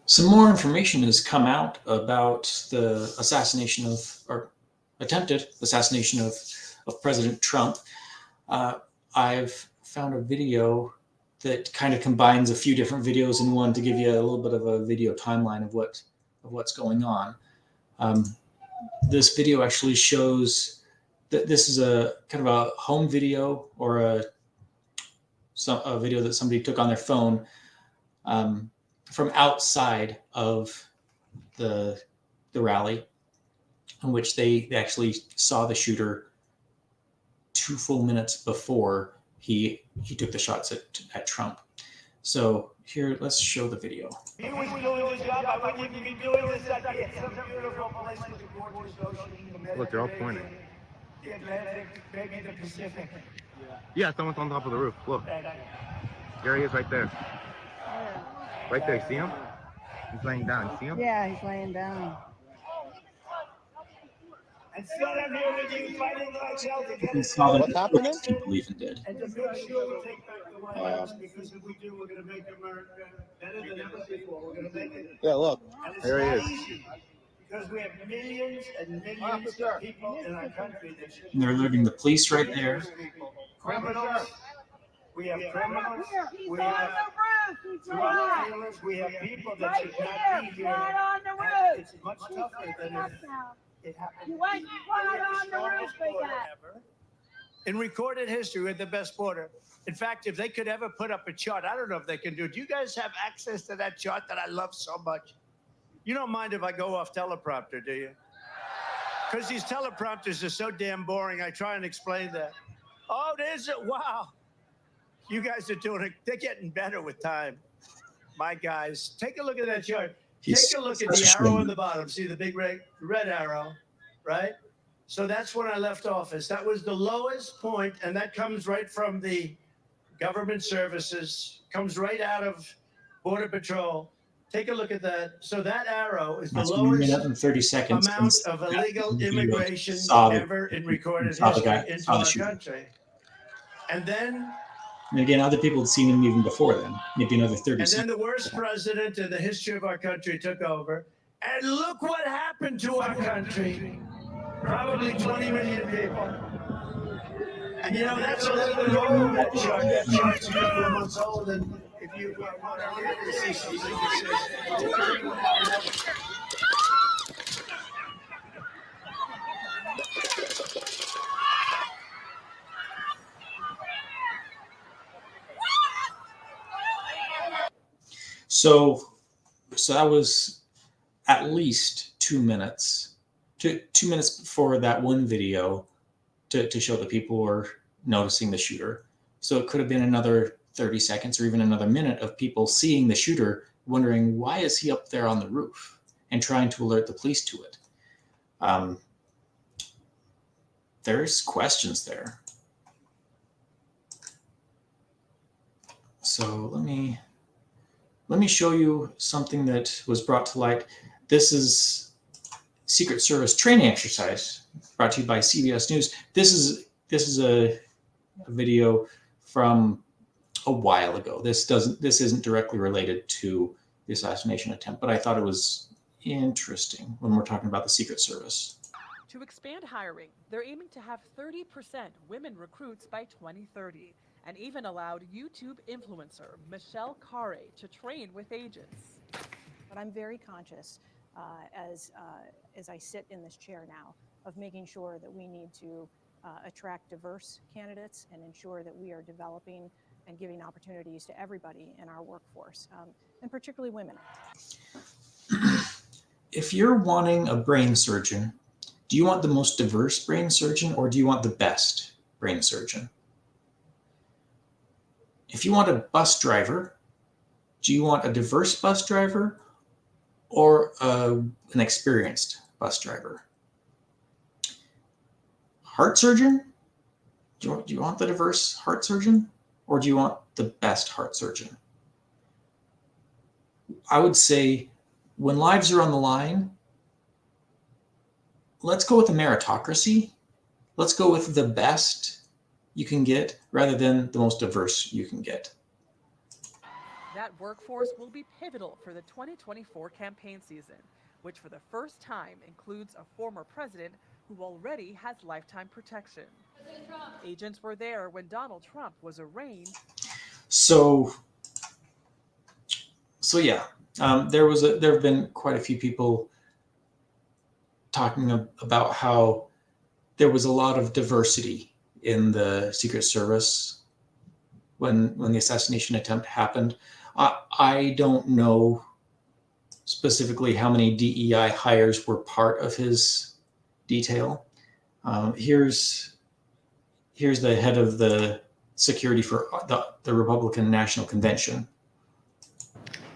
Some more information has come out about the assassination of, or attempted assassination of President Trump. I've found a video that kind of combines a few different videos in one to give you a little bit of a video timeline of what's going on. This video actually shows that this is a kind of a home video or a video that somebody took on their phone from outside of the rally, in which they actually saw the shooter 2 full minutes before he took the shots at Trump. So here, let's show the video. He was doing his job. I wouldn't even be doing this. Some beautiful place with a gorgeous ocean. Look, they're all pointing. The Atlantic, maybe the Pacific. Yeah, someone's on top of the roof. Look. There he is right there. Right there, see him? He's laying down. See him? Yeah, he's laying down. And still I'm here with you fighting like hell to get What's happening? And to make sure we take back the White House, because if we do, we're going to make America better than ever before. We're going to make it. Yeah, look. There he is. Easy, because we have millions and millions of people in our country that should. And they're alerting the police right there. Criminals. We have criminals. We have drug dealers. We have people that should not be here. It's much tougher than it happened. You went on the roof again. In recorded history, we're the best border. In fact, if they could ever put up a chart, I don't know if they can do it. Do you guys have access to that chart that I love so much? You don't mind if I go off teleprompter, do you? Because these teleprompters are so damn boring. I try and explain that. Oh, there's it. Wow. You guys are doing it. They're getting better with time. My guys, take a look at that chart. Take a look at the arrow on the bottom. See the big red arrow, right? So that's when I left office. That was the lowest point, and that comes right from the government services, comes right out of Border Patrol. Take a look at that. So that arrow is the lowest and 30 seconds amount of illegal immigration ever in recorded history into our country. And then... And again, other people had seen him even before then, maybe another 30 seconds. And then the worst president in the history of our country took over. And look what happened to our country. Probably 20 million people. And you know, that's a little bit old, that chart. That chart's a couple of months old. And if you want to really see something that says... So that was at least 2 minutes, 2 minutes before that one video to show that people were noticing the shooter. So it could have been another 30 seconds or even another minute of people seeing the shooter, wondering, why is he up there on the roof, and trying to alert the police to it. There's questions there. So let me show you something that was brought to light. This is Secret Service training exercise brought to you by CBS News. This is a video from a while ago. This isn't directly related to the assassination attempt, but I thought it was interesting when we're talking about the Secret Service. To expand hiring, they're aiming to have 30% women recruits by 2030. And even allowed YouTube influencer Michelle Carre to train with agents. But I'm very conscious as I sit in this chair now of making sure that we need to attract diverse candidates and ensure that we are developing and giving opportunities to everybody in our workforce, and particularly women. If you're wanting a brain surgeon, do you want the most diverse brain surgeon or do you want the best brain surgeon? If you want a bus driver, do you want a diverse bus driver or an experienced bus driver? Heart surgeon? Do you want the diverse heart surgeon or do you want the best heart surgeon? I would say when lives are on the line, let's go with a meritocracy. Let's go with the best you can get rather than the most diverse you can get. That workforce will be pivotal for the 2024 campaign season, which for the first time includes a former president who already has lifetime protection. Agents were there when Donald Trump was arraigned. So, yeah, there have been quite a few people talking about how there was a lot of diversity in the Secret Service when the assassination attempt happened. I don't know specifically how many DEI hires were part of his detail. Here's the head of the security for the Republican National Convention.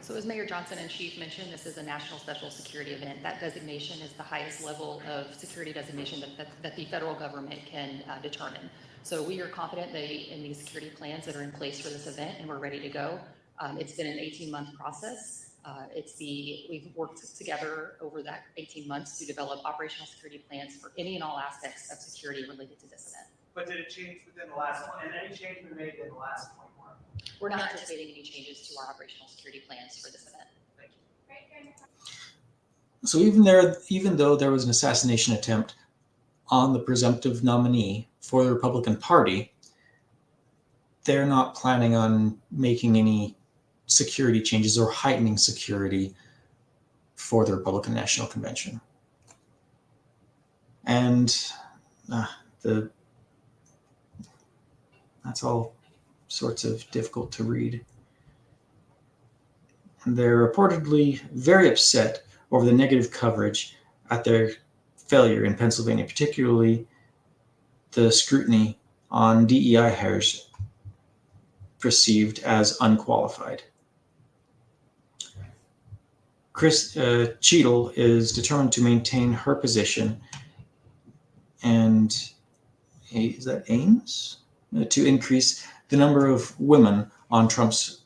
So as Mayor Johnson and Chief mentioned, this is a national special security event. That designation is the highest level of security designation that the federal government can determine. So we are confident in these security plans that are in place for this event, and we're ready to go. It's been an 18-month process. We've worked together over that 18 months to develop operational security plans for any and all aspects of security related to this event. But did it change within the last one? And any change been made in the last 24? We're not anticipating any changes to our operational security plans for this event. Thank you. So even though there was an assassination attempt on the presumptive nominee for the Republican Party, they're not planning on making any security changes or heightening security for the Republican National Convention. And that's all sorts of difficult to read. They're reportedly very upset over the negative coverage at their failure in Pennsylvania, particularly the scrutiny on DEI hires perceived as unqualified. Chris Cheadle is determined to maintain her position, and is that aims to increase the number of women on Trump's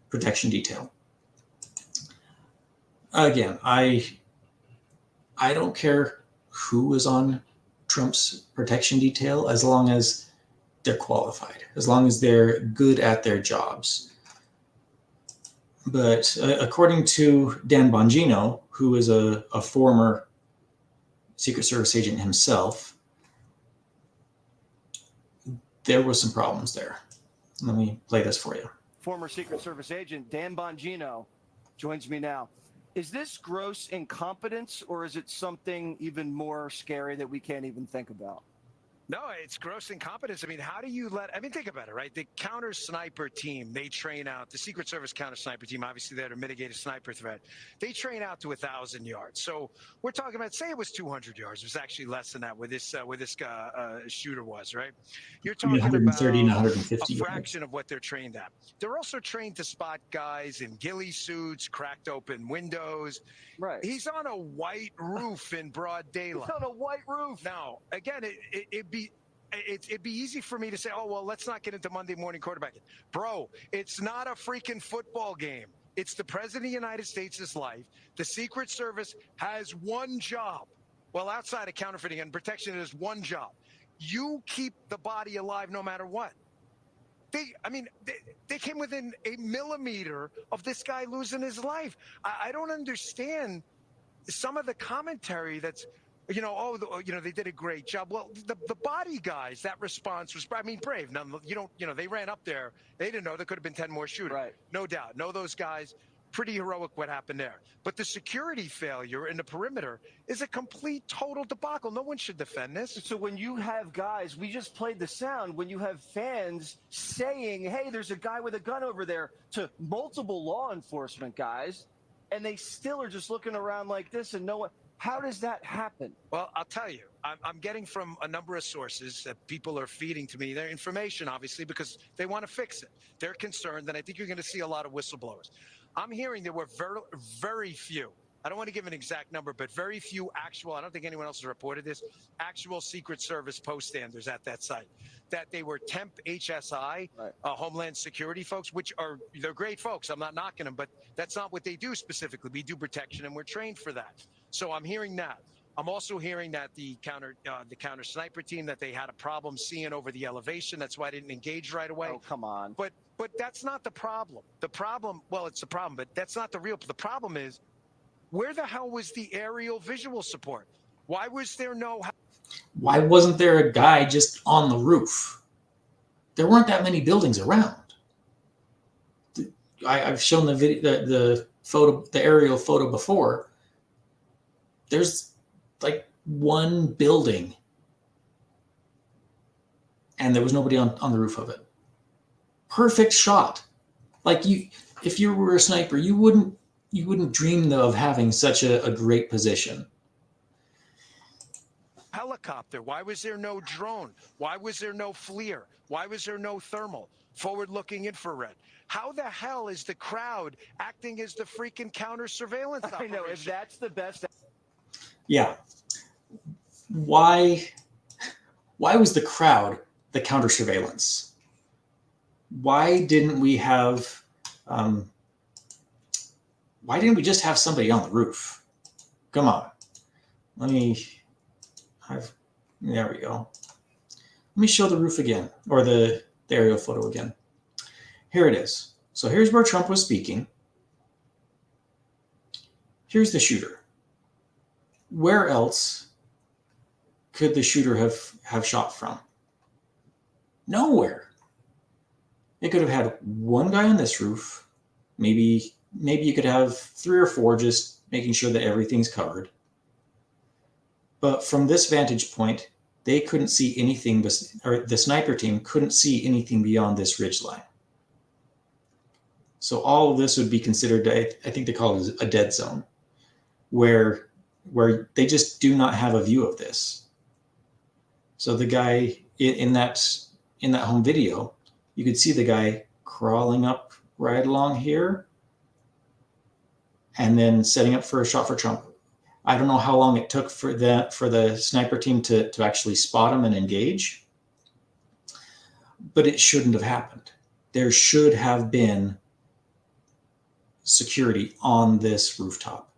protection detail. Again, I don't care who is on Trump's protection detail as long as they're qualified, as long as they're good at their jobs. But according to Dan Bongino, who is a former Secret Service agent himself, there were some problems there. Let me play this for you. Former Secret Service agent Dan Bongino joins me now. Is this gross incompetence, or is it something even more scary that we can't even think about? No, it's gross incompetence. I mean, how do you think about it, right? The counter sniper team, they train out, the Secret Service counter sniper team, obviously there to mitigate a sniper threat. They train out to 1,000 yards. So we're talking about, say it was 200 yards. It was actually less than that where this shooter was, right? You're talking 130 and about 150 a fraction of what they're trained at. They're also trained to spot guys in ghillie suits, cracked open windows. Right. He's on a white roof in broad daylight. He's on a white roof. Now, again, it'd be easy for me to say, oh, well, let's not get into Monday morning quarterbacking. Bro, it's not a freaking football game. It's the President of the United States' life. The Secret Service has one job. Well, outside of counterfeiting and protection, it is one job. You keep the body alive no matter what. They came within a millimeter of this guy losing his life. I don't understand some of the commentary that's, they did a great job. Well, the body guys, that response was, brave. None, they ran up there. They didn't know there could have been 10 more shooters. Right. No doubt. Know those guys. Pretty heroic what happened there. But the security failure in the perimeter is a complete, total debacle. No one should defend this. So when you have guys, we just played the sound, when you have fans saying, hey, there's a guy with a gun over there, to multiple law enforcement guys, and they still are just looking around like this and no one. How does that happen? Well, I'll tell you, I'm getting from a number of sources that people are feeding to me their information, obviously, because they want to fix it. They're concerned, and I think you're going to see a lot of whistleblowers. I'm hearing there were very, very few. I don't want to give an exact number, but very few actual, I don't think anyone else has reported this, actual Secret Service poststanders at that site. That they were temp HSI, right. Homeland Security folks, they're great folks. I'm not knocking them, but that's not what they do specifically. We do protection, and we're trained for that. So I'm hearing that. I'm also hearing that the counter sniper team, that they had a problem seeing over the elevation. That's why I didn't engage right away. Oh, come on. But But that's not the problem. The problem, well, it's a problem, but that's not the real. The problem is, where the hell was the aerial visual support? Why was there no? Why wasn't there a guy just on the roof? There weren't that many buildings around. I've shown the video, the photo, the aerial photo before. There's like one building, and there was nobody on the roof of it. Perfect shot. Like if you were a sniper, you wouldn't dream of having such a great position. Helicopter? Why was there no drone? Why was there no FLIR? Why was there no thermal? Forward-looking infrared. How the hell is the crowd acting as the freaking counter surveillance operation? I know, if that's the best. Yeah. Why was the crowd the counter surveillance? Why didn't we have why didn't we just have somebody on the roof? Come on. There we go. Let me show the roof again, or the aerial photo again. Here it is. So here's where Trump was speaking. Here's the shooter. Where else could the shooter have shot from? Nowhere. They could have had one guy on this roof. Maybe you could have 3 or 4 just making sure that everything's covered. But from this vantage point, they couldn't see anything, or the sniper team couldn't see anything beyond this ridge line. So all of this would be considered, I think they call it a dead zone, where they just do not have a view of this. So the guy in that home video, you could see the guy crawling up right along here and then setting up for a shot for Trump. I don't know how long it took for the sniper team to actually spot him and engage, but it shouldn't have happened. There should have been security on this rooftop.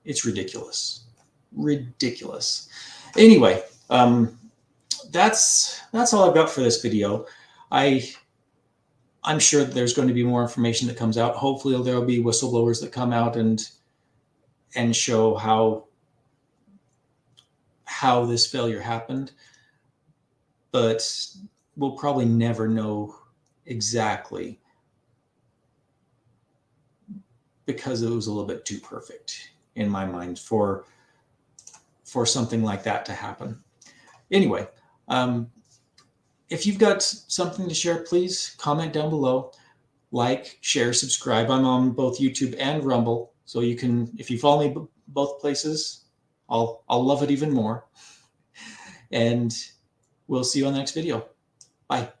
It's ridiculous. Ridiculous. Anyway, that's all I've got for this video. I'm sure that there's going to be more information that comes out. Hopefully there'll be whistleblowers that come out and show how this failure happened. But we'll probably never know exactly, because it was a little bit too perfect in my mind for something like that to happen. Anyway, if you've got something to share, please comment down below. Like, share, subscribe. I'm on both YouTube and Rumble, so you can, if you follow me both places, I'll love it even more. And we'll see you on the next video. Bye.